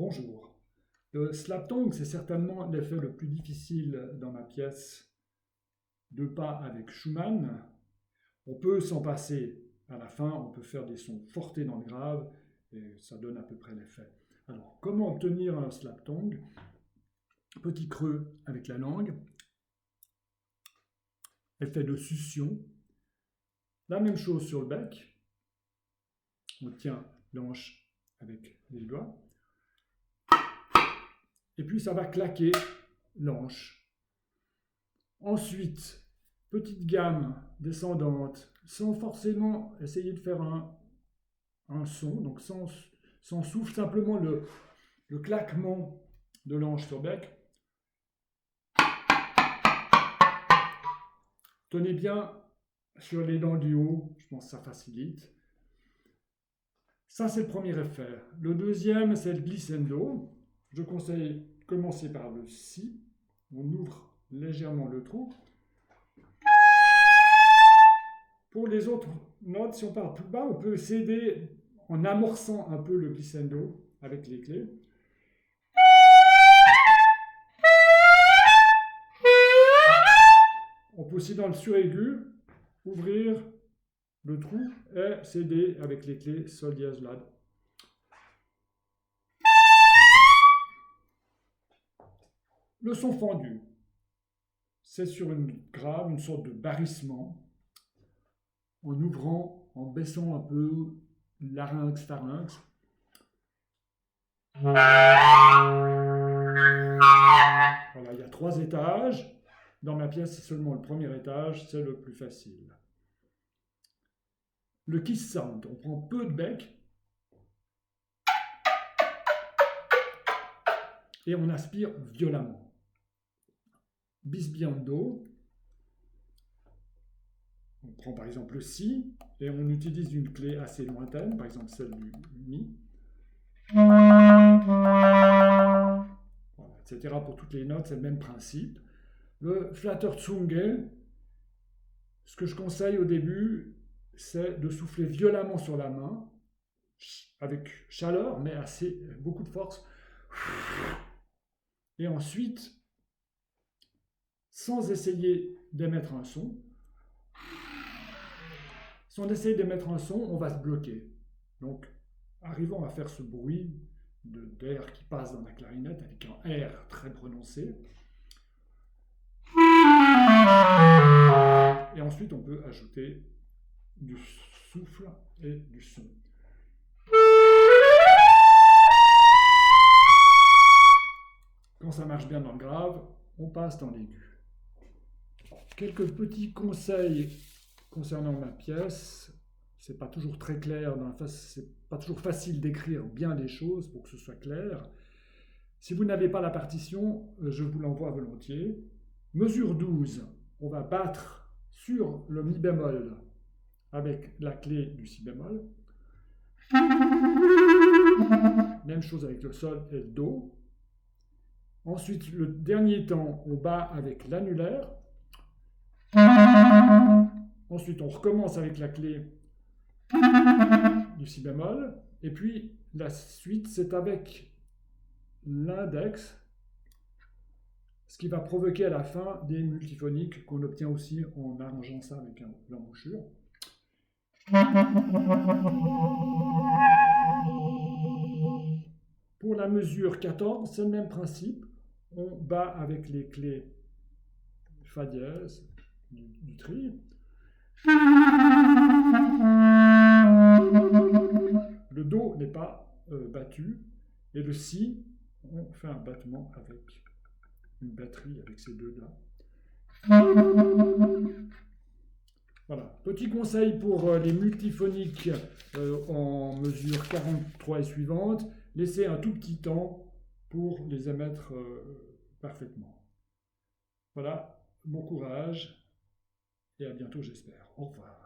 Bonjour. Le slap tongue, c'est certainement l'effet le plus difficile dans ma pièce, deux pas avec Schumann. On peut s'en passer à la fin, on peut faire des sons fortés dans le grave et ça donne à peu près l'effet. Alors, comment obtenir un slap tongue? Petit creux avec la langue, effet de succion. La même chose sur le bec. On tient l'anche avec les doigts. Et puis ça va claquer l'anche. Ensuite, petite gamme descendante, sans forcément essayer de faire un son, donc sans souffle, simplement le claquement de l'anche sur bec. Tenez bien sur les dents du haut, je pense que ça facilite. Ça, c'est le premier effet. Le deuxième, c'est le glissando. Je conseille de commencer par le si. On ouvre légèrement le trou. Pour les autres notes, si on part plus bas, on peut s'aider en amorçant un peu le glissando avec les clés. On peut aussi, dans le suraigu, ouvrir le trou et s'aider avec les clés sol, dièse, la. Le son fendu, c'est sur une grave, une sorte de barrissement, en ouvrant, en baissant un peu larynx, pharynx. Voilà, il y a 3 étages. Dans ma pièce, c'est seulement le premier étage, c'est le plus facile. Le kiss sound, on prend peu de bec et on aspire violemment. Bisbiando, on prend par exemple le si et on utilise une clé assez lointaine, par exemple celle du mi. Voilà, etc. Pour toutes les notes, c'est le même principe. Le Flatterzunge, ce que je conseille au début, c'est de souffler violemment sur la main, avec chaleur, mais beaucoup de force. Et ensuite, sans essayer d'émettre un son, on va se bloquer. Donc, arrivons à faire ce bruit d'air qui passe dans la clarinette avec un R très prononcé. Et ensuite, on peut ajouter du souffle et du son. Quand ça marche bien dans le grave, on passe dans l'aigu. Quelques petits conseils concernant ma pièce. C'est pas toujours très clair, c'est pas toujours facile d'écrire bien les choses pour que ce soit clair. Si vous n'avez pas la partition, je vous l'envoie volontiers. Mesure 12, on va battre sur le mi bémol avec la clé du si bémol. Même chose avec le sol et le do. Ensuite, le dernier temps, on bat avec l'annulaire. Ensuite, on recommence avec la clé du si bémol. Et puis, la suite, c'est avec l'index, ce qui va provoquer à la fin des multiphoniques qu'on obtient aussi en arrangeant ça avec l'embouchure. Pour la mesure 14, c'est le même principe. On bat avec les clés Fa dièse du tri. Le Do n'est pas battu. Et le Si, on fait un battement avec une batterie avec ces deux-là. Voilà. Petit conseil pour les multiphoniques en mesure 43 et suivante. Laissez un tout petit temps pour les émettre parfaitement. Voilà. Bon courage et à bientôt, j'espère. Au revoir.